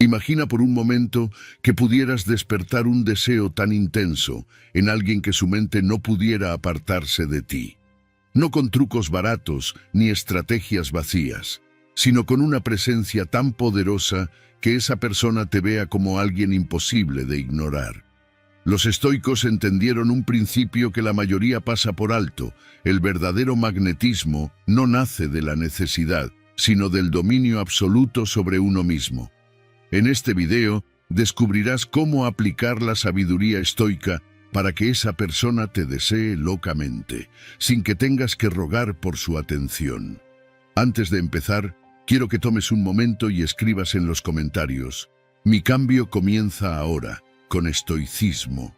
Imagina por un momento que pudieras despertar un deseo tan intenso en alguien que su mente no pudiera apartarse de ti. No con trucos baratos ni estrategias vacías, sino con una presencia tan poderosa que esa persona te vea como alguien imposible de ignorar. Los estoicos entendieron un principio que la mayoría pasa por alto: el verdadero magnetismo no nace de la necesidad, sino del dominio absoluto sobre uno mismo. En este video descubrirás cómo aplicar la sabiduría estoica para que esa persona te desee locamente, sin que tengas que rogar por su atención. Antes de empezar, quiero que tomes un momento y escribas en los comentarios: mi cambio comienza ahora, con estoicismo.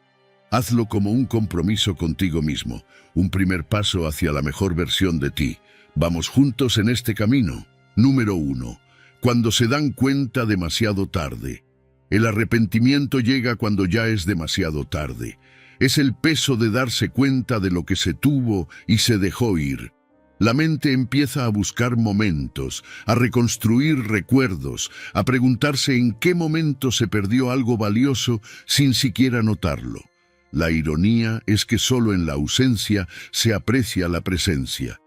Hazlo como un compromiso contigo mismo, un primer paso hacia la mejor versión de ti. Vamos juntos en este camino. Número 1. Cuando se dan cuenta demasiado tarde. El arrepentimiento llega cuando ya es demasiado tarde. Es el peso de darse cuenta de lo que se tuvo y se dejó ir. La mente empieza a buscar momentos, a reconstruir recuerdos, a preguntarse en qué momento se perdió algo valioso sin siquiera notarlo. La ironía es que solo en la ausencia se aprecia la presencia.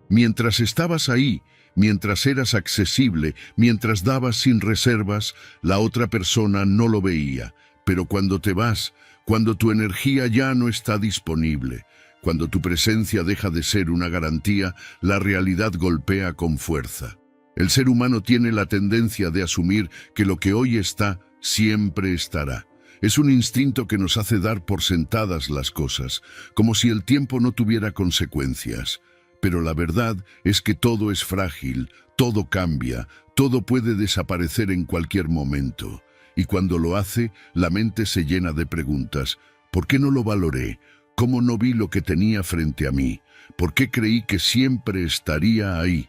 Mientras estabas ahí, mientras eras accesible, mientras dabas sin reservas, la otra persona no lo veía. Pero cuando te vas, cuando tu energía ya no está disponible, cuando tu presencia deja de ser una garantía, la realidad golpea con fuerza. El ser humano tiene la tendencia de asumir que lo que hoy está, siempre estará. Es un instinto que nos hace dar por sentadas las cosas, como si el tiempo no tuviera consecuencias. Pero la verdad es que todo es frágil, todo cambia, todo puede desaparecer en cualquier momento. Y cuando lo hace, la mente se llena de preguntas. ¿Por qué no lo valoré? ¿Cómo no vi lo que tenía frente a mí? ¿Por qué creí que siempre estaría ahí?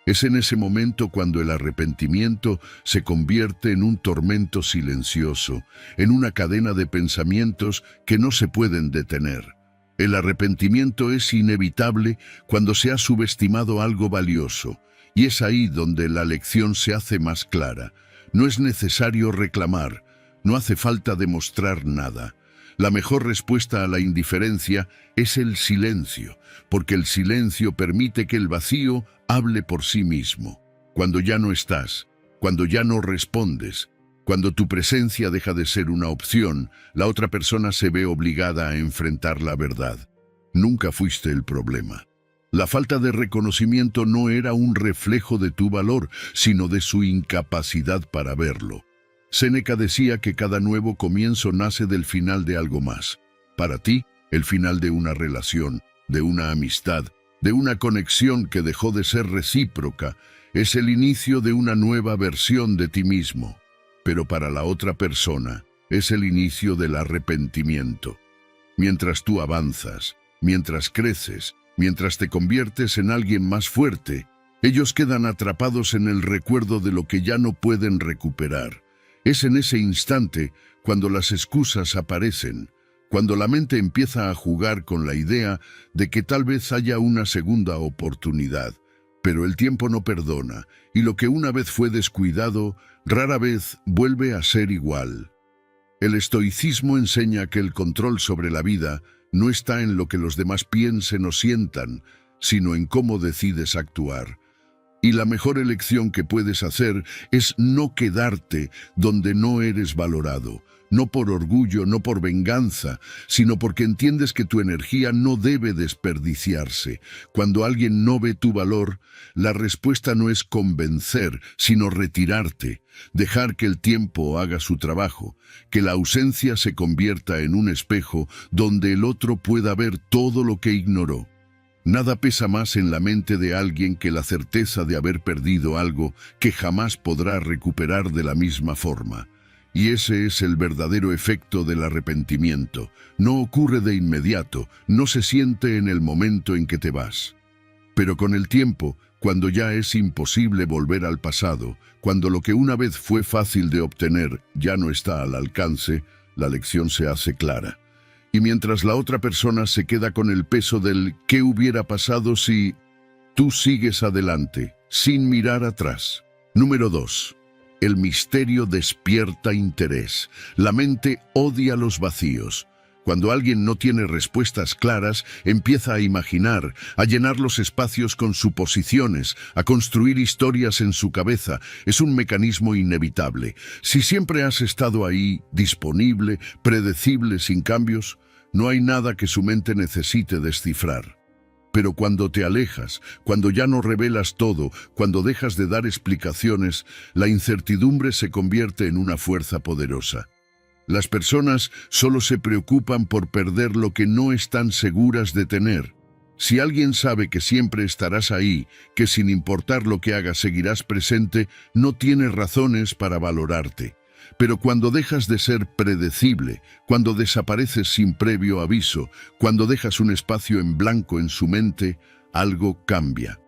Es en ese momento cuando el arrepentimiento se convierte en un tormento silencioso, en una cadena de pensamientos que no se pueden detener. El arrepentimiento es inevitable cuando se ha subestimado algo valioso, y es ahí donde la lección se hace más clara. No es necesario reclamar, no hace falta demostrar nada. La mejor respuesta a la indiferencia es el silencio, porque el silencio permite que el vacío hable por sí mismo. Cuando ya no estás, cuando ya no respondes, cuando tu presencia deja de ser una opción, la otra persona se ve obligada a enfrentar la verdad. Nunca fuiste el problema. La falta de reconocimiento no era un reflejo de tu valor, sino de su incapacidad para verlo. Séneca decía que cada nuevo comienzo nace del final de algo más. Para ti, el final de una relación, de una amistad, de una conexión que dejó de ser recíproca, es el inicio de una nueva versión de ti mismo. Pero para la otra persona, es el inicio del arrepentimiento. Mientras tú avanzas, mientras creces, mientras te conviertes en alguien más fuerte, ellos quedan atrapados en el recuerdo de lo que ya no pueden recuperar. Es en ese instante cuando las excusas aparecen, cuando la mente empieza a jugar con la idea de que tal vez haya una segunda oportunidad. Pero el tiempo no perdona, y lo que una vez fue descuidado, rara vez vuelve a ser igual. El estoicismo enseña que el control sobre la vida no está en lo que los demás piensen o sientan, sino en cómo decides actuar. Y la mejor elección que puedes hacer es no quedarte donde no eres valorado, no por orgullo, no por venganza, sino porque entiendes que tu energía no debe desperdiciarse. Cuando alguien no ve tu valor, la respuesta no es convencer, sino retirarte, dejar que el tiempo haga su trabajo, que la ausencia se convierta en un espejo donde el otro pueda ver todo lo que ignoró. Nada pesa más en la mente de alguien que la certeza de haber perdido algo que jamás podrá recuperar de la misma forma. Y ese es el verdadero efecto del arrepentimiento. No ocurre de inmediato, no se siente en el momento en que te vas. Pero con el tiempo, cuando ya es imposible volver al pasado, cuando lo que una vez fue fácil de obtener ya no está al alcance, la lección se hace clara. Y mientras la otra persona se queda con el peso del ¿qué hubiera pasado si...? Tú sigues adelante, sin mirar atrás. Número 2. El misterio despierta interés. La mente odia los vacíos. Cuando alguien no tiene respuestas claras, empieza a imaginar, a llenar los espacios con suposiciones, a construir historias en su cabeza. Es un mecanismo inevitable. Si siempre has estado ahí, disponible, predecible, sin cambios, no hay nada que su mente necesite descifrar. Pero cuando te alejas, cuando ya no revelas todo, cuando dejas de dar explicaciones, la incertidumbre se convierte en una fuerza poderosa. Las personas solo se preocupan por perder lo que no están seguras de tener. Si alguien sabe que siempre estarás ahí, que sin importar lo que hagas seguirás presente, no tiene razones para valorarte. Pero cuando dejas de ser predecible, cuando desapareces sin previo aviso, cuando dejas un espacio en blanco en su mente, algo cambia.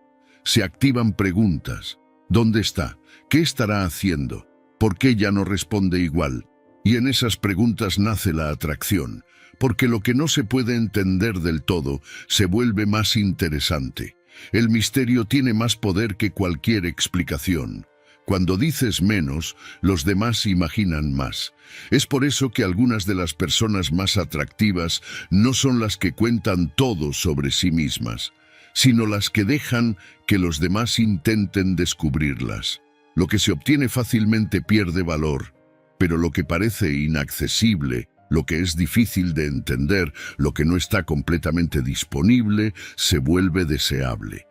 Se activan preguntas. ¿Dónde está? ¿Qué estará haciendo? ¿Por qué ya no responde igual? Y en esas preguntas nace la atracción, porque lo que no se puede entender del todo se vuelve más interesante. El misterio tiene más poder que cualquier explicación. Cuando dices menos, los demás imaginan más. Es por eso que algunas de las personas más atractivas no son las que cuentan todo sobre sí mismas, sino las que dejan que los demás intenten descubrirlas. Lo que se obtiene fácilmente pierde valor, pero lo que parece inaccesible, lo que es difícil de entender, lo que no está completamente disponible, se vuelve deseable.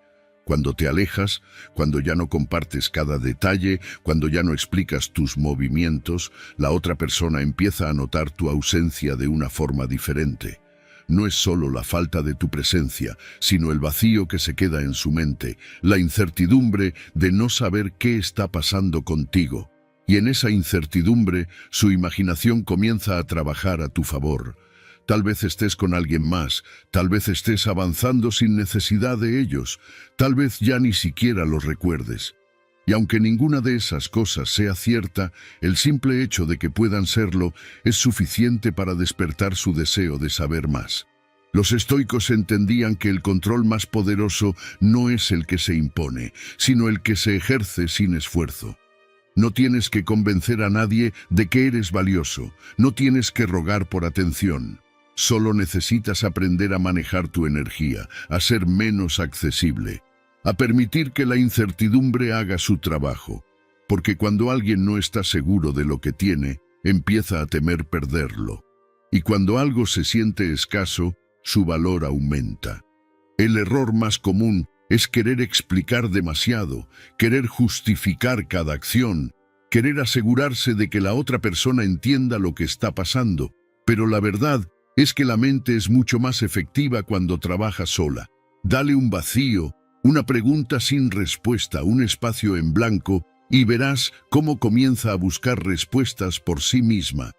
Cuando te alejas, cuando ya no compartes cada detalle, cuando ya no explicas tus movimientos, la otra persona empieza a notar tu ausencia de una forma diferente. No es solo la falta de tu presencia, sino el vacío que se queda en su mente, la incertidumbre de no saber qué está pasando contigo. Y en esa incertidumbre, su imaginación comienza a trabajar a tu favor. Tal vez estés con alguien más, tal vez estés avanzando sin necesidad de ellos, tal vez ya ni siquiera los recuerdes. Y aunque ninguna de esas cosas sea cierta, el simple hecho de que puedan serlo es suficiente para despertar su deseo de saber más. Los estoicos entendían que el control más poderoso no es el que se impone, sino el que se ejerce sin esfuerzo. No tienes que convencer a nadie de que eres valioso, no tienes que rogar por atención. Solo necesitas aprender a manejar tu energía, a ser menos accesible, a permitir que la incertidumbre haga su trabajo. Porque cuando alguien no está seguro de lo que tiene, empieza a temer perderlo. Y cuando algo se siente escaso, su valor aumenta. El error más común es querer explicar demasiado, querer justificar cada acción, querer asegurarse de que la otra persona entienda lo que está pasando. Pero la verdad es que la mente es mucho más efectiva cuando trabaja sola. Dale un vacío, una pregunta sin respuesta, un espacio en blanco, y verás cómo comienza a buscar respuestas por sí misma.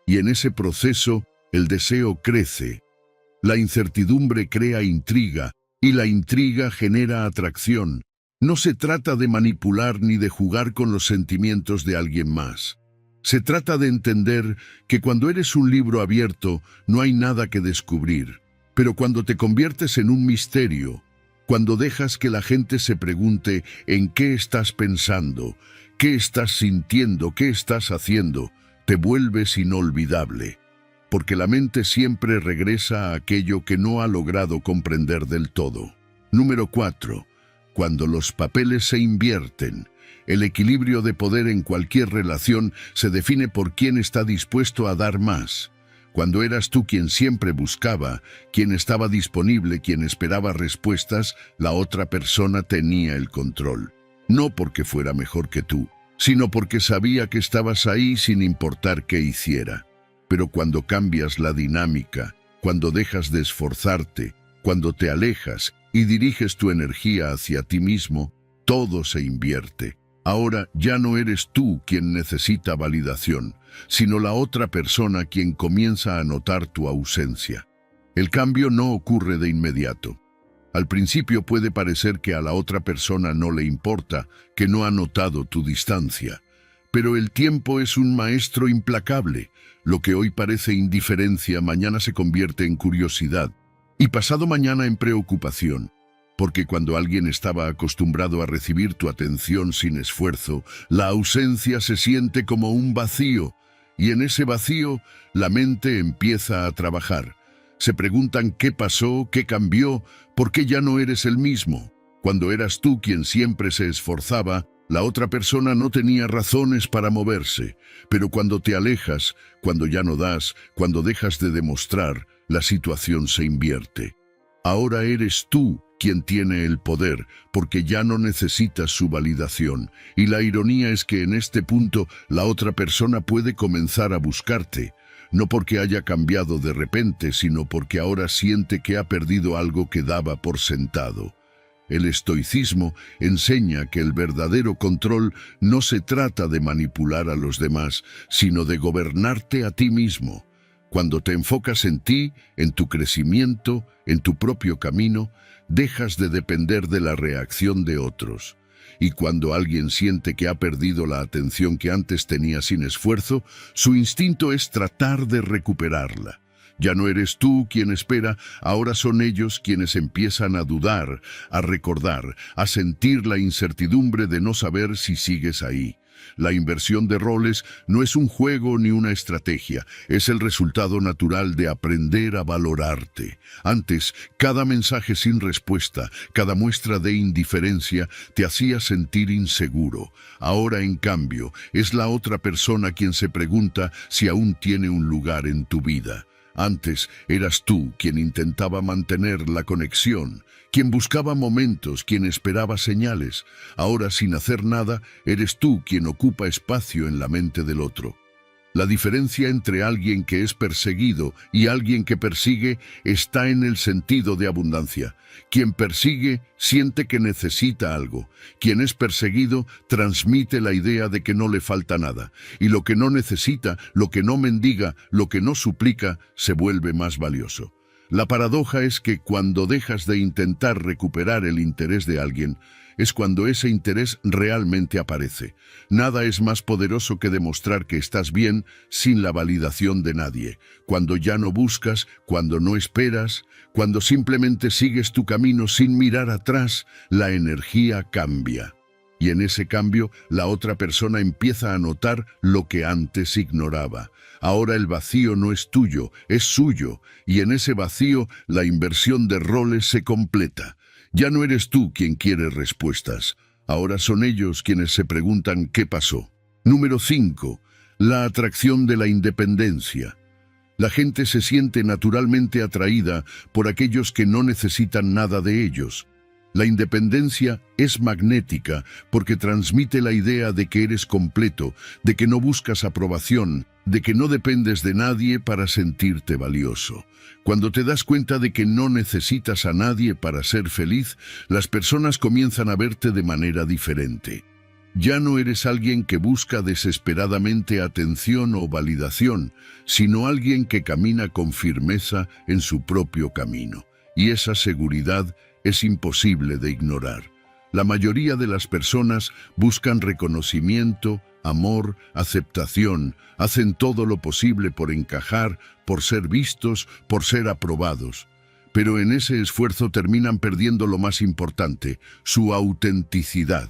Y en ese proceso, el deseo crece. La incertidumbre crea intriga, y la intriga genera atracción. No se trata de manipular ni de jugar con los sentimientos de alguien más. Se trata de entender que cuando eres un libro abierto, no hay nada que descubrir. Pero cuando te conviertes en un misterio, cuando dejas que la gente se pregunte en qué estás pensando, qué estás sintiendo, qué estás haciendo, te vuelves inolvidable. Porque la mente siempre regresa a aquello que no ha logrado comprender del todo. Número 4. Cuando los papeles se invierten. El equilibrio de poder en cualquier relación se define por quién está dispuesto a dar más. Cuando eras tú quien siempre buscaba, quien estaba disponible, quien esperaba respuestas, la otra persona tenía el control. No porque fuera mejor que tú, sino porque sabía que estabas ahí sin importar qué hiciera. Pero cuando cambias la dinámica, cuando dejas de esforzarte, cuando te alejas y diriges tu energía hacia ti mismo, todo se invierte. Ahora ya no eres tú quien necesita validación, sino la otra persona quien comienza a notar tu ausencia. El cambio no ocurre de inmediato. Al principio puede parecer que a la otra persona no le importa, que no ha notado tu distancia. Pero el tiempo es un maestro implacable. Lo que hoy parece indiferencia, mañana se convierte en curiosidad, y pasado mañana en preocupación. porque cuando alguien estaba acostumbrado a recibir tu atención sin esfuerzo, la ausencia se siente como un vacío, y en ese vacío la mente empieza a trabajar. Se preguntan qué pasó, qué cambió, por qué ya no eres el mismo. Cuando eras tú quien siempre se esforzaba, la otra persona no tenía razones para moverse, pero cuando te alejas, cuando ya no das, cuando dejas de demostrar, la situación se invierte. Ahora eres tú quien tiene el poder, porque ya no necesitas su validación. Y la ironía es que en este punto la otra persona puede comenzar a buscarte, no porque haya cambiado de repente, sino porque ahora siente que ha perdido algo que daba por sentado. El estoicismo enseña que el verdadero control no se trata de manipular a los demás, sino de gobernarte a ti mismo. Cuando te enfocas en ti, en tu crecimiento, en tu propio camino, dejas de depender de la reacción de otros. Y cuando alguien siente que ha perdido la atención que antes tenía sin esfuerzo, su instinto es tratar de recuperarla. Ya no eres tú quien espera, ahora son ellos quienes empiezan a dudar, a recordar, a sentir la incertidumbre de no saber si sigues ahí. La inversión de roles no es un juego ni una estrategia, es el resultado natural de aprender a valorarte. Antes, cada mensaje sin respuesta, cada muestra de indiferencia te hacía sentir inseguro. Ahora, en cambio, es la otra persona quien se pregunta si aún tiene un lugar en tu vida. Antes eras tú quien intentaba mantener la conexión, quien buscaba momentos, quien esperaba señales. Ahora, sin hacer nada, eres tú quien ocupa espacio en la mente del otro. La diferencia entre alguien que es perseguido y alguien que persigue está en el sentido de abundancia. Quien persigue siente que necesita algo. Quien es perseguido transmite la idea de que no le falta nada. Y lo que no necesita, lo que no mendiga, lo que no suplica, se vuelve más valioso. La paradoja es que cuando dejas de intentar recuperar el interés de alguien, es cuando ese interés realmente aparece. Nada es más poderoso que demostrar que estás bien sin la validación de nadie. Cuando ya no buscas, cuando no esperas, cuando simplemente sigues tu camino sin mirar atrás, la energía cambia. Y en ese cambio, la otra persona empieza a notar lo que antes ignoraba. Ahora el vacío no es tuyo, es suyo, y en ese vacío la inversión de roles se completa. Ya no eres tú quien quiere respuestas. Ahora son ellos quienes se preguntan qué pasó. Número 5. La atracción de la independencia. La gente se siente naturalmente atraída por aquellos que no necesitan nada de ellos. La independencia es magnética porque transmite la idea de que eres completo, de que no buscas aprobación, de que no dependes de nadie para sentirte valioso. Cuando te das cuenta de que no necesitas a nadie para ser feliz, las personas comienzan a verte de manera diferente. Ya no eres alguien que busca desesperadamente atención o validación, sino alguien que camina con firmeza en su propio camino. Y esa seguridad es imposible de ignorar. La mayoría de las personas buscan reconocimiento, amor, aceptación, hacen todo lo posible por encajar, por ser vistos, por ser aprobados. Pero en ese esfuerzo terminan perdiendo lo más importante, su autenticidad.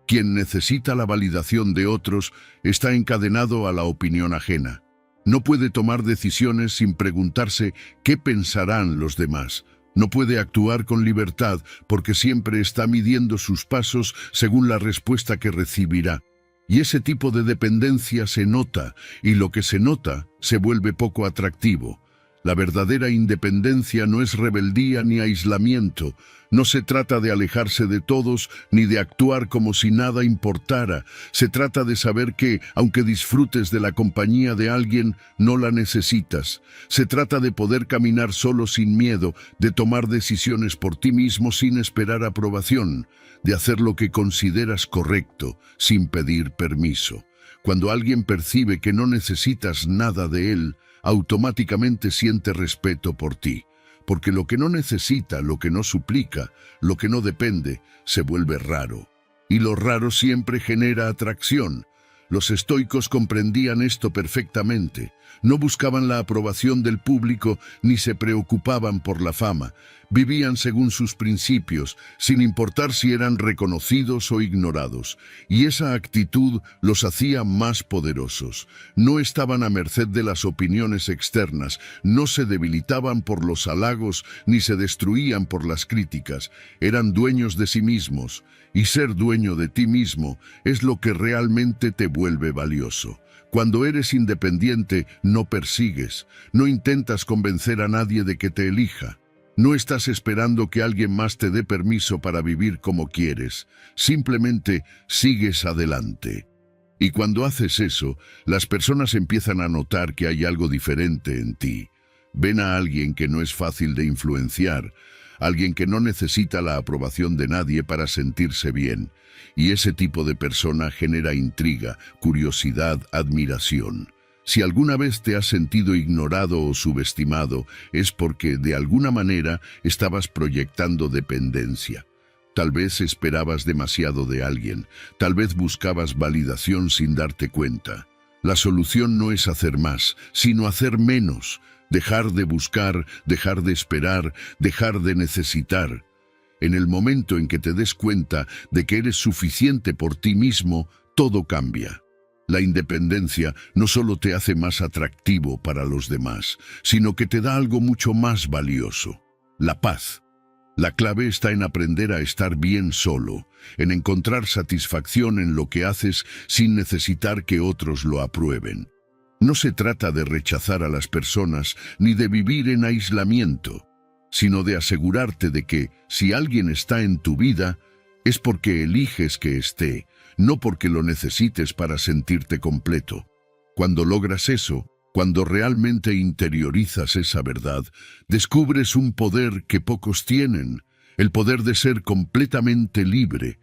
Quien necesita la validación de otros está encadenado a la opinión ajena. No puede tomar decisiones sin preguntarse qué pensarán los demás. No puede actuar con libertad porque siempre está midiendo sus pasos según la respuesta que recibirá. Y ese tipo de dependencia se nota, y lo que se nota se vuelve poco atractivo. La verdadera independencia no es rebeldía ni aislamiento. No se trata de alejarse de todos ni de actuar como si nada importara. Se trata de saber que, aunque disfrutes de la compañía de alguien, no la necesitas. Se trata de poder caminar solo sin miedo, de tomar decisiones por ti mismo sin esperar aprobación, de hacer lo que consideras correcto, sin pedir permiso. Cuando alguien percibe que no necesitas nada de él, automáticamente siente respeto por ti, porque lo que no necesita, lo que no suplica, lo que no depende, se vuelve raro. Y lo raro siempre genera atracción. Los estoicos comprendían esto perfectamente. No buscaban la aprobación del público ni se preocupaban por la fama. Vivían según sus principios, sin importar si eran reconocidos o ignorados. Y esa actitud los hacía más poderosos. No estaban a merced de las opiniones externas, no se debilitaban por los halagos ni se destruían por las críticas. Eran dueños de sí mismos. Y ser dueño de ti mismo es lo que realmente te vuelve valioso. Cuando eres independiente, no persigues, no intentas convencer a nadie de que te elija. No estás esperando que alguien más te dé permiso para vivir como quieres. Simplemente sigues adelante. Y cuando haces eso, las personas empiezan a notar que hay algo diferente en ti. Ven a alguien que no es fácil de influenciar, alguien que no necesita la aprobación de nadie para sentirse bien. Y ese tipo de persona genera intriga, curiosidad, admiración. Si alguna vez te has sentido ignorado o subestimado, es porque de alguna manera estabas proyectando dependencia. Tal vez esperabas demasiado de alguien, tal vez buscabas validación sin darte cuenta. La solución no es hacer más, sino hacer menos. Dejar de buscar, dejar de esperar, dejar de necesitar. En el momento en que te des cuenta de que eres suficiente por ti mismo, todo cambia. La independencia no solo te hace más atractivo para los demás, sino que te da algo mucho más valioso: la paz. La clave está en aprender a estar bien solo, en encontrar satisfacción en lo que haces sin necesitar que otros lo aprueben. No se trata de rechazar a las personas ni de vivir en aislamiento, sino de asegurarte de que, si alguien está en tu vida, es porque eliges que esté, no porque lo necesites para sentirte completo. Cuando logras eso, cuando realmente interiorizas esa verdad, descubres un poder que pocos tienen, el poder de ser completamente libre.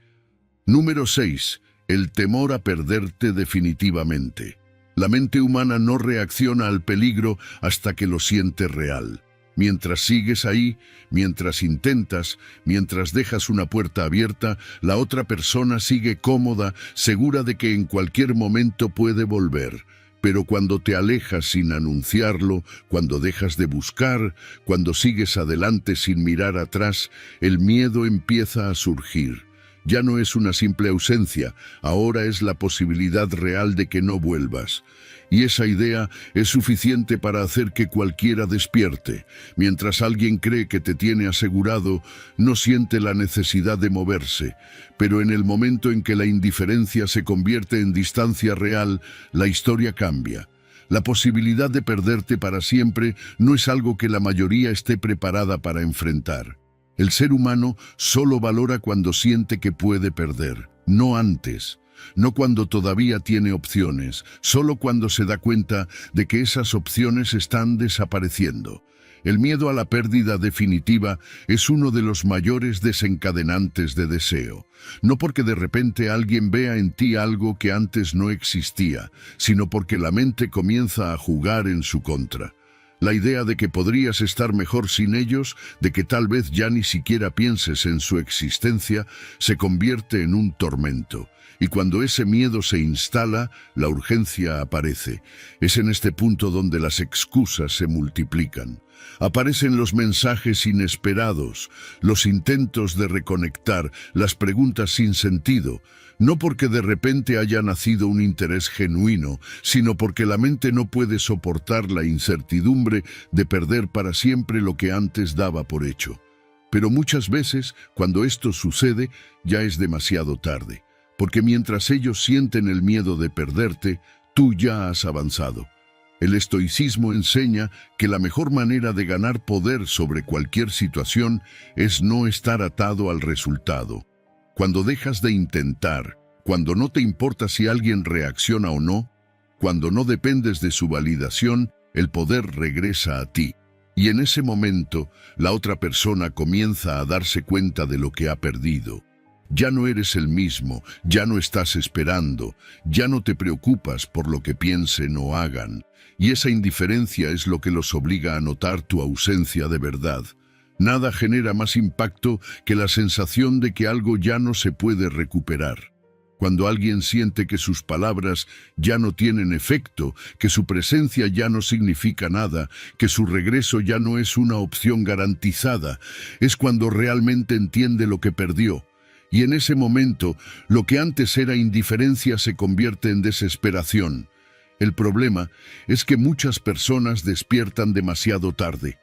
Número 6. El temor a perderte definitivamente. La mente humana no reacciona al peligro hasta que lo siente real. Mientras sigues ahí, mientras intentas, mientras dejas una puerta abierta, la otra persona sigue cómoda, segura de que en cualquier momento puede volver. Pero cuando te alejas sin anunciarlo, cuando dejas de buscar, cuando sigues adelante sin mirar atrás, el miedo empieza a surgir. Ya no es una simple ausencia, ahora es la posibilidad real de que no vuelvas. Y esa idea es suficiente para hacer que cualquiera despierte. Mientras alguien cree que te tiene asegurado, no siente la necesidad de moverse. Pero en el momento en que la indiferencia se convierte en distancia real, la historia cambia. La posibilidad de perderte para siempre no es algo que la mayoría esté preparada para enfrentar. El ser humano solo valora cuando siente que puede perder, no antes. No cuando todavía tiene opciones, solo cuando se da cuenta de que esas opciones están desapareciendo. El miedo a la pérdida definitiva es uno de los mayores desencadenantes de deseo. No porque de repente alguien vea en ti algo que antes no existía, sino porque la mente comienza a jugar en su contra. La idea de que podrías estar mejor sin ellos, de que tal vez ya ni siquiera pienses en su existencia, se convierte en un tormento. Y cuando ese miedo se instala, la urgencia aparece. Es en este punto donde las excusas se multiplican. Aparecen los mensajes inesperados, los intentos de reconectar, las preguntas sin sentido. No porque de repente haya nacido un interés genuino, sino porque la mente no puede soportar la incertidumbre de perder para siempre lo que antes daba por hecho. Pero muchas veces, cuando esto sucede, ya es demasiado tarde. Porque mientras ellos sienten el miedo de perderte, tú ya has avanzado. El estoicismo enseña que la mejor manera de ganar poder sobre cualquier situación es no estar atado al resultado. Cuando dejas de intentar, cuando no te importa si alguien reacciona o no, cuando no dependes de su validación, el poder regresa a ti. Y en ese momento, la otra persona comienza a darse cuenta de lo que ha perdido. Ya no eres el mismo, ya no estás esperando, ya no te preocupas por lo que piensen o hagan. Y esa indiferencia es lo que los obliga a notar tu ausencia de verdad. Nada genera más impacto que la sensación de que algo ya no se puede recuperar. Cuando alguien siente que sus palabras ya no tienen efecto, que su presencia ya no significa nada, que su regreso ya no es una opción garantizada, es cuando realmente entiende lo que perdió. Y en ese momento, lo que antes era indiferencia se convierte en desesperación. El problema es que muchas personas despiertan demasiado tarde.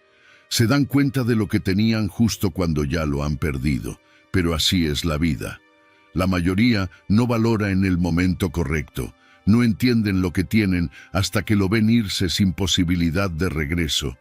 Se dan cuenta de lo que tenían justo cuando ya lo han perdido. Pero así es la vida. La mayoría no valora en el momento correcto. No entienden lo que tienen hasta que lo ven irse sin posibilidad de regreso.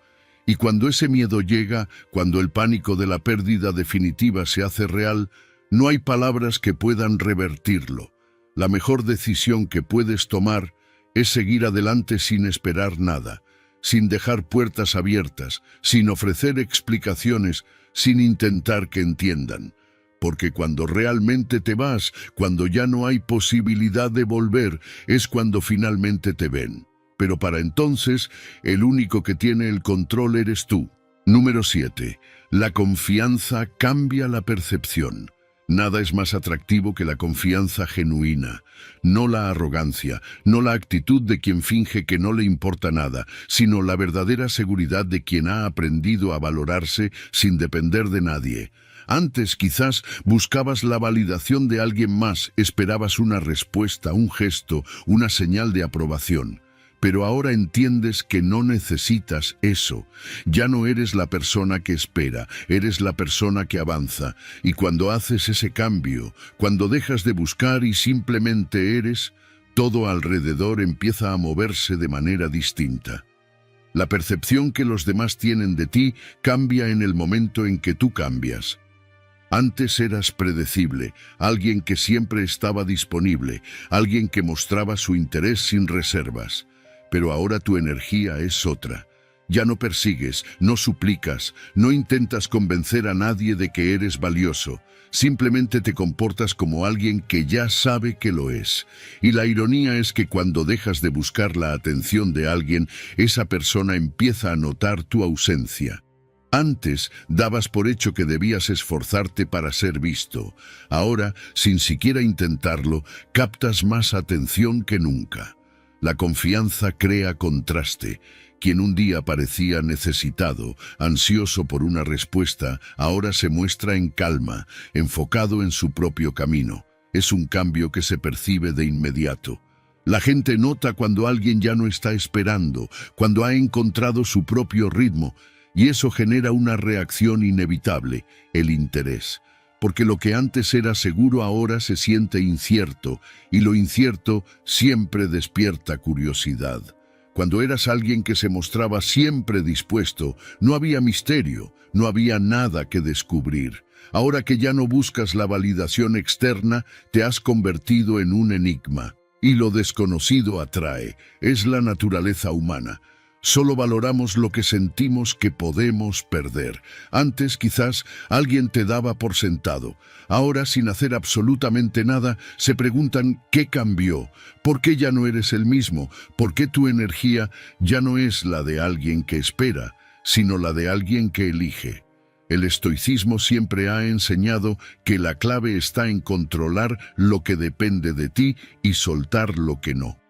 Y cuando ese miedo llega, cuando el pánico de la pérdida definitiva se hace real, no hay palabras que puedan revertirlo. La mejor decisión que puedes tomar es seguir adelante sin esperar nada, sin dejar puertas abiertas, sin ofrecer explicaciones, sin intentar que entiendan. Porque cuando realmente te vas, cuando ya no hay posibilidad de volver, es cuando finalmente te ven. Pero para entonces, el único que tiene el control eres tú. Número 7. La confianza cambia la percepción. Nada es más atractivo que la confianza genuina, no la arrogancia, no la actitud de quien finge que no le importa nada, sino la verdadera seguridad de quien ha aprendido a valorarse sin depender de nadie. Antes quizás buscabas la validación de alguien más, esperabas una respuesta, un gesto, una señal de aprobación. Pero ahora entiendes que no necesitas eso. Ya no eres la persona que espera, eres la persona que avanza. Y cuando haces ese cambio, cuando dejas de buscar y simplemente eres, todo alrededor empieza a moverse de manera distinta. La percepción que los demás tienen de ti cambia en el momento en que tú cambias. Antes eras predecible, alguien que siempre estaba disponible, alguien que mostraba su interés sin reservas. Pero ahora tu energía es otra. Ya no persigues, no suplicas, no intentas convencer a nadie de que eres valioso. Simplemente te comportas como alguien que ya sabe que lo es. Y la ironía es que cuando dejas de buscar la atención de alguien, esa persona empieza a notar tu ausencia. Antes dabas por hecho que debías esforzarte para ser visto. Ahora, sin siquiera intentarlo, captas más atención que nunca. La confianza crea contraste. Quien un día parecía necesitado, ansioso por una respuesta, ahora se muestra en calma, enfocado en su propio camino. Es un cambio que se percibe de inmediato. La gente nota cuando alguien ya no está esperando, cuando ha encontrado su propio ritmo, y eso genera una reacción inevitable, el interés. Porque lo que antes era seguro ahora se siente incierto, y lo incierto siempre despierta curiosidad. Cuando eras alguien que se mostraba siempre dispuesto, no había misterio, no había nada que descubrir. Ahora que ya no buscas la validación externa, te has convertido en un enigma. Y lo desconocido atrae, es la naturaleza humana. Solo valoramos lo que sentimos que podemos perder. Antes quizás alguien te daba por sentado. Ahora, sin hacer absolutamente nada, se preguntan ¿qué cambió? ¿Por qué ya no eres el mismo? ¿Por qué tu energía ya no es la de alguien que espera, sino la de alguien que elige? El estoicismo siempre ha enseñado que la clave está en controlar lo que depende de ti y soltar lo que no.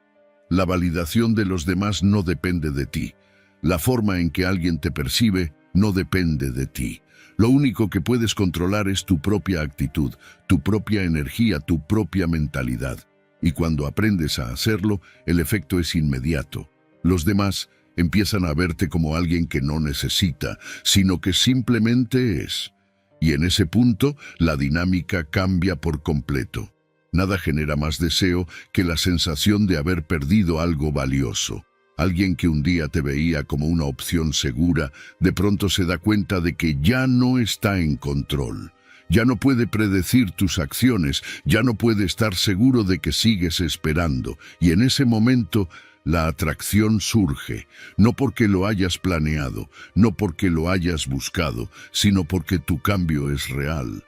La validación de los demás no depende de ti. La forma en que alguien te percibe no depende de ti. Lo único que puedes controlar es tu propia actitud, tu propia energía, tu propia mentalidad. Y cuando aprendes a hacerlo, el efecto es inmediato. Los demás empiezan a verte como alguien que no necesita, sino que simplemente es. Y en ese punto, la dinámica cambia por completo. Nada genera más deseo que la sensación de haber perdido algo valioso. Alguien que un día te veía como una opción segura, de pronto se da cuenta de que ya no está en control. Ya no puede predecir tus acciones, ya no puede estar seguro de que sigues esperando. Y en ese momento, la atracción surge, no porque lo hayas planeado, no porque lo hayas buscado, sino porque tu cambio es real.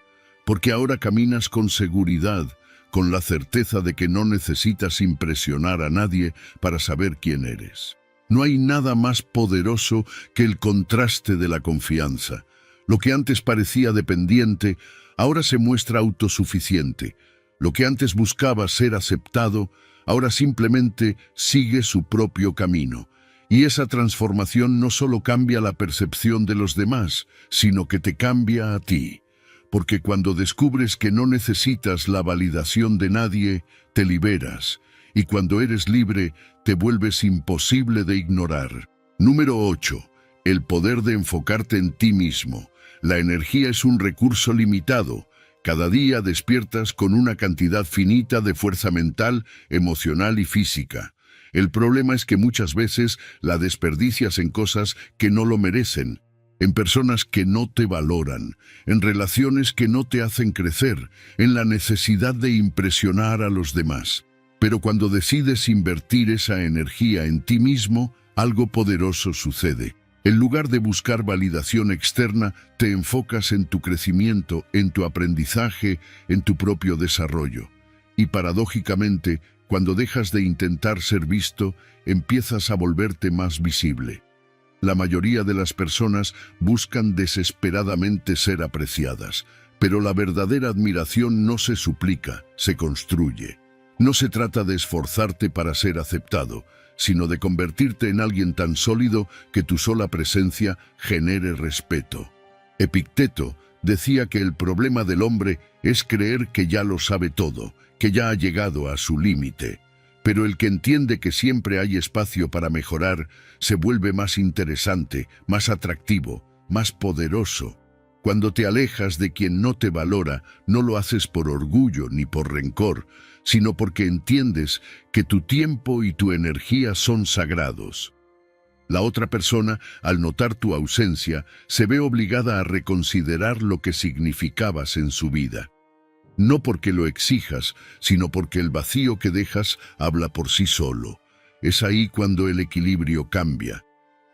Porque ahora caminas con seguridad, con la certeza de que no necesitas impresionar a nadie para saber quién eres. No hay nada más poderoso que el contraste de la confianza. Lo que antes parecía dependiente, ahora se muestra autosuficiente. Lo que antes buscaba ser aceptado, ahora simplemente sigue su propio camino. Y esa transformación no solo cambia la percepción de los demás, sino que te cambia a ti. Porque cuando descubres que no necesitas la validación de nadie, te liberas. Y cuando eres libre, te vuelves imposible de ignorar. Número 8. El poder de enfocarte en ti mismo. La energía es un recurso limitado. Cada día despiertas con una cantidad finita de fuerza mental, emocional y física. El problema es que muchas veces la desperdicias en cosas que no lo merecen, en personas que no te valoran, en relaciones que no te hacen crecer, en la necesidad de impresionar a los demás. Pero cuando decides invertir esa energía en ti mismo, algo poderoso sucede. En lugar de buscar validación externa, te enfocas en tu crecimiento, en tu aprendizaje, en tu propio desarrollo. Y paradójicamente, cuando dejas de intentar ser visto, empiezas a volverte más visible. La mayoría de las personas buscan desesperadamente ser apreciadas, pero la verdadera admiración no se suplica, se construye. No se trata de esforzarte para ser aceptado, sino de convertirte en alguien tan sólido que tu sola presencia genere respeto. Epicteto decía que el problema del hombre es creer que ya lo sabe todo, que ya ha llegado a su límite. Pero el que entiende que siempre hay espacio para mejorar, se vuelve más interesante, más atractivo, más poderoso. Cuando te alejas de quien no te valora, no lo haces por orgullo ni por rencor, sino porque entiendes que tu tiempo y tu energía son sagrados. La otra persona, al notar tu ausencia, se ve obligada a reconsiderar lo que significabas en su vida. No porque lo exijas, sino porque el vacío que dejas habla por sí solo. Es ahí cuando el equilibrio cambia.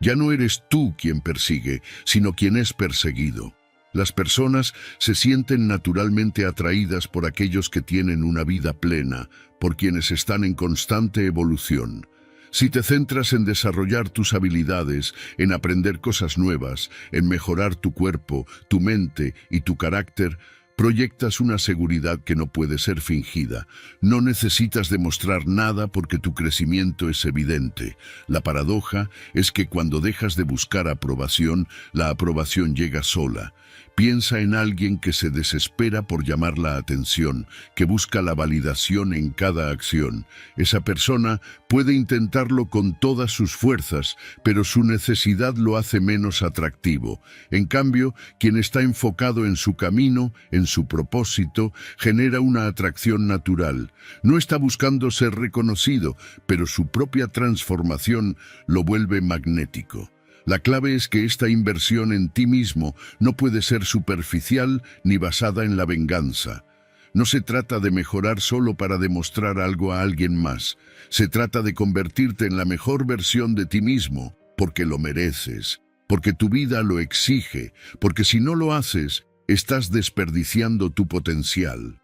Ya no eres tú quien persigue, sino quien es perseguido. Las personas se sienten naturalmente atraídas por aquellos que tienen una vida plena, por quienes están en constante evolución. Si te centras en desarrollar tus habilidades, en aprender cosas nuevas, en mejorar tu cuerpo, tu mente y tu carácter, proyectas una seguridad que no puede ser fingida. No necesitas demostrar nada porque tu crecimiento es evidente. La paradoja es que cuando dejas de buscar aprobación, la aprobación llega sola. Piensa en alguien que se desespera por llamar la atención, que busca la validación en cada acción. Esa persona puede intentarlo con todas sus fuerzas, pero su necesidad lo hace menos atractivo. En cambio, quien está enfocado en su camino, en su propósito, genera una atracción natural. No está buscando ser reconocido, pero su propia transformación lo vuelve magnético. La clave es que esta inversión en ti mismo no puede ser superficial ni basada en la venganza. No se trata de mejorar solo para demostrar algo a alguien más. Se trata de convertirte en la mejor versión de ti mismo, porque lo mereces, porque tu vida lo exige, porque si no lo haces, estás desperdiciando tu potencial.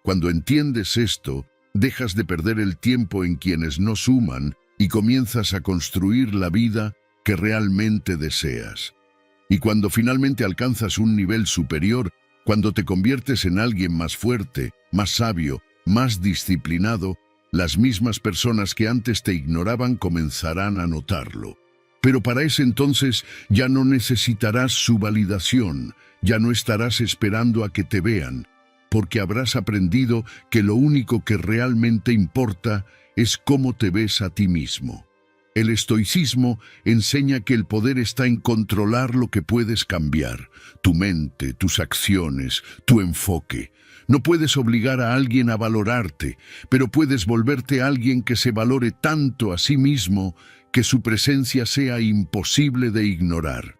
Cuando entiendes esto, dejas de perder el tiempo en quienes no suman y comienzas a construir la vida que realmente deseas. Y cuando finalmente alcanzas un nivel superior, cuando te conviertes en alguien más fuerte, más sabio, más disciplinado, las mismas personas que antes te ignoraban comenzarán a notarlo. Pero para ese entonces ya no necesitarás su validación, ya no estarás esperando a que te vean, porque habrás aprendido que lo único que realmente importa es cómo te ves a ti mismo. El estoicismo enseña que el poder está en controlar lo que puedes cambiar, tu mente, tus acciones, tu enfoque. No puedes obligar a alguien a valorarte, pero puedes volverte alguien que se valore tanto a sí mismo que su presencia sea imposible de ignorar.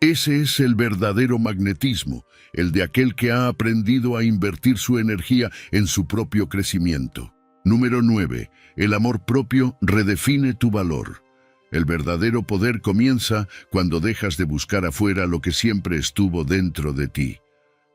Ese es el verdadero magnetismo, el de aquel que ha aprendido a invertir su energía en su propio crecimiento. Número 9. El amor propio redefine tu valor. El verdadero poder comienza cuando dejas de buscar afuera lo que siempre estuvo dentro de ti.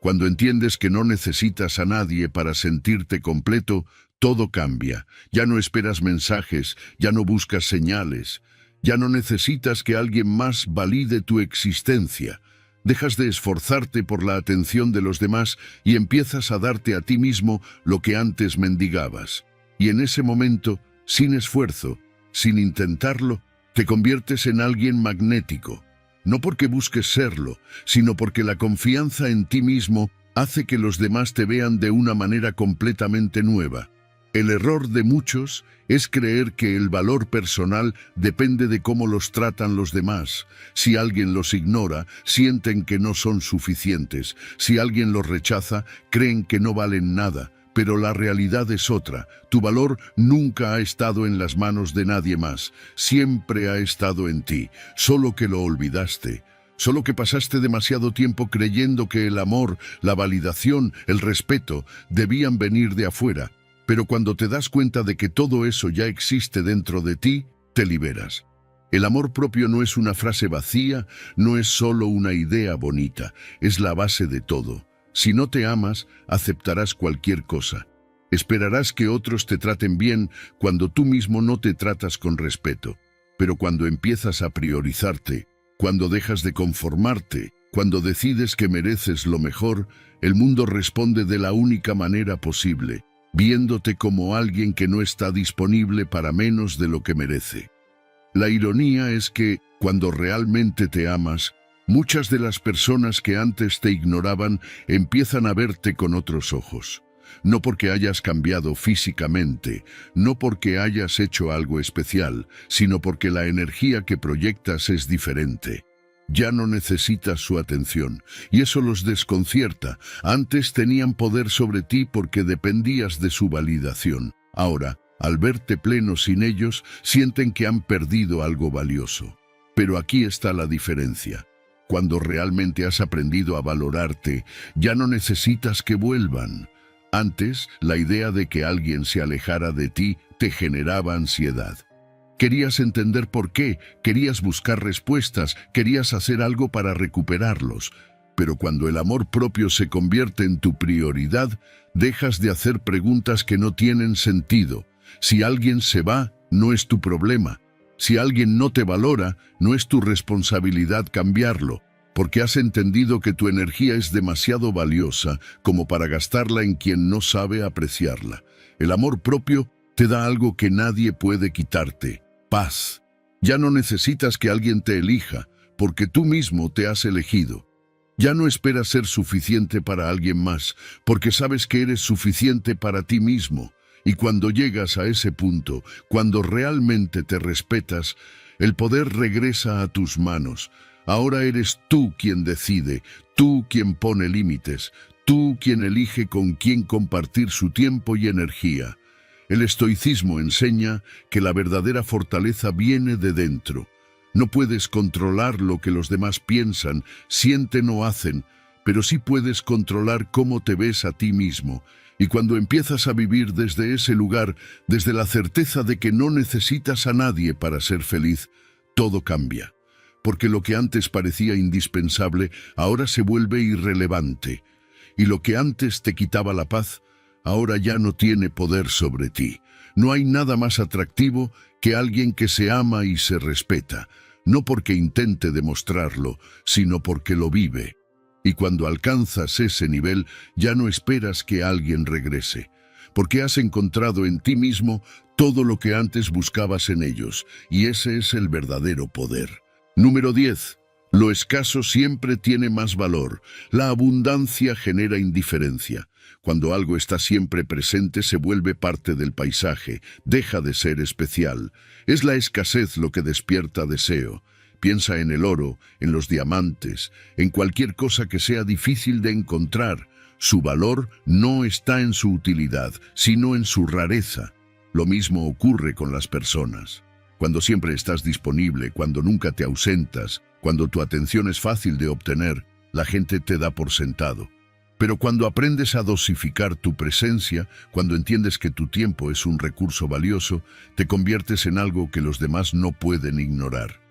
Cuando entiendes que no necesitas a nadie para sentirte completo, todo cambia. Ya no esperas mensajes, ya no buscas señales, ya no necesitas que alguien más valide tu existencia. Dejas de esforzarte por la atención de los demás y empiezas a darte a ti mismo lo que antes mendigabas. Y en ese momento, sin esfuerzo, sin intentarlo, te conviertes en alguien magnético. No porque busques serlo, sino porque la confianza en ti mismo hace que los demás te vean de una manera completamente nueva. El error de muchos es creer que el valor personal depende de cómo los tratan los demás. Si alguien los ignora, sienten que no son suficientes. Si alguien los rechaza, creen que no valen nada. Pero la realidad es otra. Tu valor nunca ha estado en las manos de nadie más. Siempre ha estado en ti, solo que lo olvidaste. Solo que pasaste demasiado tiempo creyendo que el amor, la validación, el respeto debían venir de afuera. Pero cuando te das cuenta de que todo eso ya existe dentro de ti, te liberas. El amor propio no es una frase vacía, no es solo una idea bonita, es la base de todo. Si no te amas, aceptarás cualquier cosa. Esperarás que otros te traten bien cuando tú mismo no te tratas con respeto. Pero cuando empiezas a priorizarte, cuando dejas de conformarte, cuando decides que mereces lo mejor, el mundo responde de la única manera posible, viéndote como alguien que no está disponible para menos de lo que merece. La ironía es que, cuando realmente te amas, muchas de las personas que antes te ignoraban empiezan a verte con otros ojos. No porque hayas cambiado físicamente, no porque hayas hecho algo especial, sino porque la energía que proyectas es diferente. Ya no necesitas su atención, y eso los desconcierta. Antes tenían poder sobre ti porque dependías de su validación. Ahora, al verte pleno sin ellos, sienten que han perdido algo valioso. Pero aquí está la diferencia. Cuando realmente has aprendido a valorarte, ya no necesitas que vuelvan. Antes, la idea de que alguien se alejara de ti te generaba ansiedad. Querías entender por qué, querías buscar respuestas, querías hacer algo para recuperarlos. Pero cuando el amor propio se convierte en tu prioridad, dejas de hacer preguntas que no tienen sentido. Si alguien se va, no es tu problema. Si alguien no te valora, no es tu responsabilidad cambiarlo, porque has entendido que tu energía es demasiado valiosa como para gastarla en quien no sabe apreciarla. El amor propio te da algo que nadie puede quitarte: paz. Ya no necesitas que alguien te elija, porque tú mismo te has elegido. Ya no esperas ser suficiente para alguien más, porque sabes que eres suficiente para ti mismo. Y cuando llegas a ese punto, cuando realmente te respetas, el poder regresa a tus manos. Ahora eres tú quien decide, tú quien pone límites, tú quien elige con quién compartir su tiempo y energía. El estoicismo enseña que la verdadera fortaleza viene de dentro. No puedes controlar lo que los demás piensan, sienten o hacen, pero sí puedes controlar cómo te ves a ti mismo. Y cuando empiezas a vivir desde ese lugar, desde la certeza de que no necesitas a nadie para ser feliz, todo cambia. Porque lo que antes parecía indispensable, ahora se vuelve irrelevante. Y lo que antes te quitaba la paz, ahora ya no tiene poder sobre ti. No hay nada más atractivo que alguien que se ama y se respeta, no porque intente demostrarlo, sino porque lo vive. Y cuando alcanzas ese nivel, ya no esperas que alguien regrese, porque has encontrado en ti mismo todo lo que antes buscabas en ellos, y ese es el verdadero poder. Número 10. Lo escaso siempre tiene más valor. La abundancia genera indiferencia. Cuando algo está siempre presente, se vuelve parte del paisaje, deja de ser especial. Es la escasez lo que despierta deseo. Piensa en el oro, en los diamantes, en cualquier cosa que sea difícil de encontrar. Su valor no está en su utilidad, sino en su rareza. Lo mismo ocurre con las personas. Cuando siempre estás disponible, cuando nunca te ausentas, cuando tu atención es fácil de obtener, la gente te da por sentado. Pero cuando aprendes a dosificar tu presencia, cuando entiendes que tu tiempo es un recurso valioso, te conviertes en algo que los demás no pueden ignorar.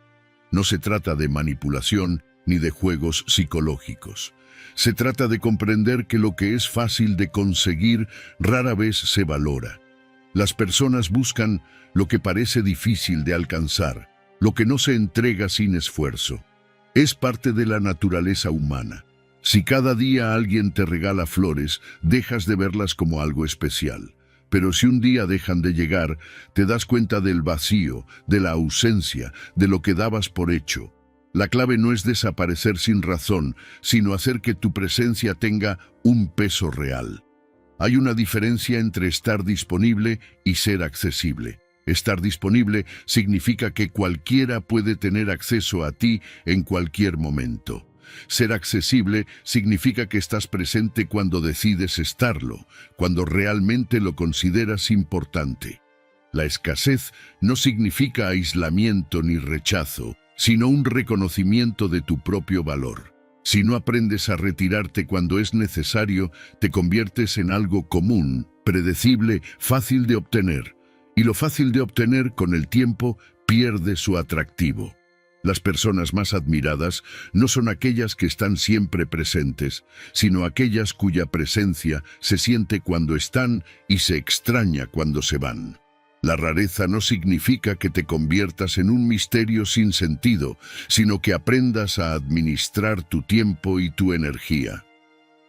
No se trata de manipulación ni de juegos psicológicos. Se trata de comprender que lo que es fácil de conseguir rara vez se valora. Las personas buscan lo que parece difícil de alcanzar, lo que no se entrega sin esfuerzo. Es parte de la naturaleza humana. Si cada día alguien te regala flores, dejas de verlas como algo especial. Pero si un día dejan de llegar, te das cuenta del vacío, de la ausencia, de lo que dabas por hecho. La clave no es desaparecer sin razón, sino hacer que tu presencia tenga un peso real. Hay una diferencia entre estar disponible y ser accesible. Estar disponible significa que cualquiera puede tener acceso a ti en cualquier momento. Ser accesible significa que estás presente cuando decides estarlo, cuando realmente lo consideras importante. La escasez no significa aislamiento ni rechazo, sino un reconocimiento de tu propio valor. Si no aprendes a retirarte cuando es necesario, te conviertes en algo común, predecible, fácil de obtener. Y lo fácil de obtener con el tiempo pierde su atractivo. Las personas más admiradas no son aquellas que están siempre presentes, sino aquellas cuya presencia se siente cuando están y se extraña cuando se van. La rareza no significa que te conviertas en un misterio sin sentido, sino que aprendas a administrar tu tiempo y tu energía.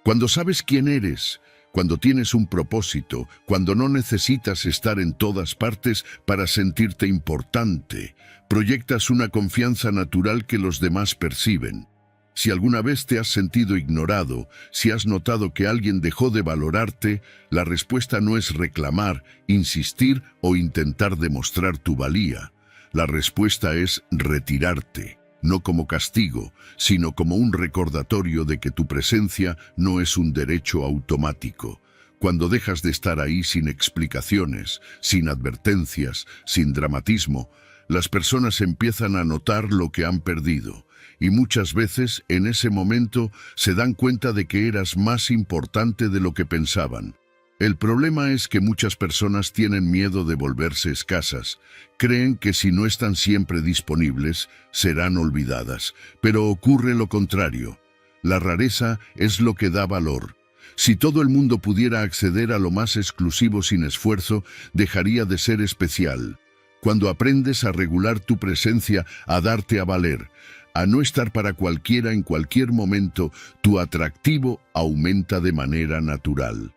Cuando sabes quién eres, cuando tienes un propósito, cuando no necesitas estar en todas partes para sentirte importante, proyectas una confianza natural que los demás perciben. Si alguna vez te has sentido ignorado, si has notado que alguien dejó de valorarte, la respuesta no es reclamar, insistir o intentar demostrar tu valía. La respuesta es retirarte. No como castigo, sino como un recordatorio de que tu presencia no es un derecho automático. Cuando dejas de estar ahí sin explicaciones, sin advertencias, sin dramatismo, las personas empiezan a notar lo que han perdido, y muchas veces en ese momento se dan cuenta de que eras más importante de lo que pensaban. El problema es que muchas personas tienen miedo de volverse escasas. Creen que si no están siempre disponibles, serán olvidadas. Pero ocurre lo contrario. La rareza es lo que da valor. Si todo el mundo pudiera acceder a lo más exclusivo sin esfuerzo, dejaría de ser especial. Cuando aprendes a regular tu presencia, a darte a valer, a no estar para cualquiera en cualquier momento, tu atractivo aumenta de manera natural.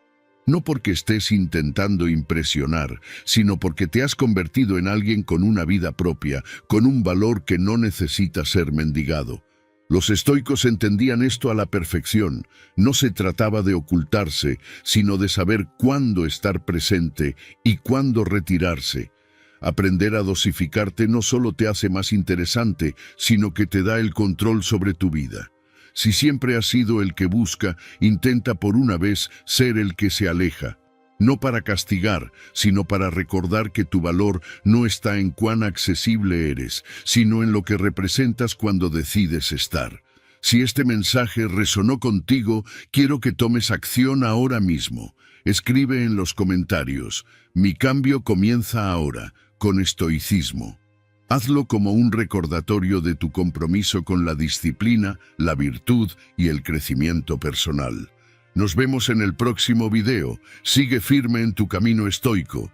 No porque estés intentando impresionar, sino porque te has convertido en alguien con una vida propia, con un valor que no necesita ser mendigado. Los estoicos entendían esto a la perfección. No se trataba de ocultarse, sino de saber cuándo estar presente y cuándo retirarse. Aprender a dosificarte no solo te hace más interesante, sino que te da el control sobre tu vida. Si siempre has sido el que busca, intenta por una vez ser el que se aleja. No para castigar, sino para recordar que tu valor no está en cuán accesible eres, sino en lo que representas cuando decides estar. Si este mensaje resonó contigo, quiero que tomes acción ahora mismo. Escribe en los comentarios: mi cambio comienza ahora, con estoicismo. Hazlo como un recordatorio de tu compromiso con la disciplina, la virtud y el crecimiento personal. Nos vemos en el próximo video. Sigue firme en tu camino estoico.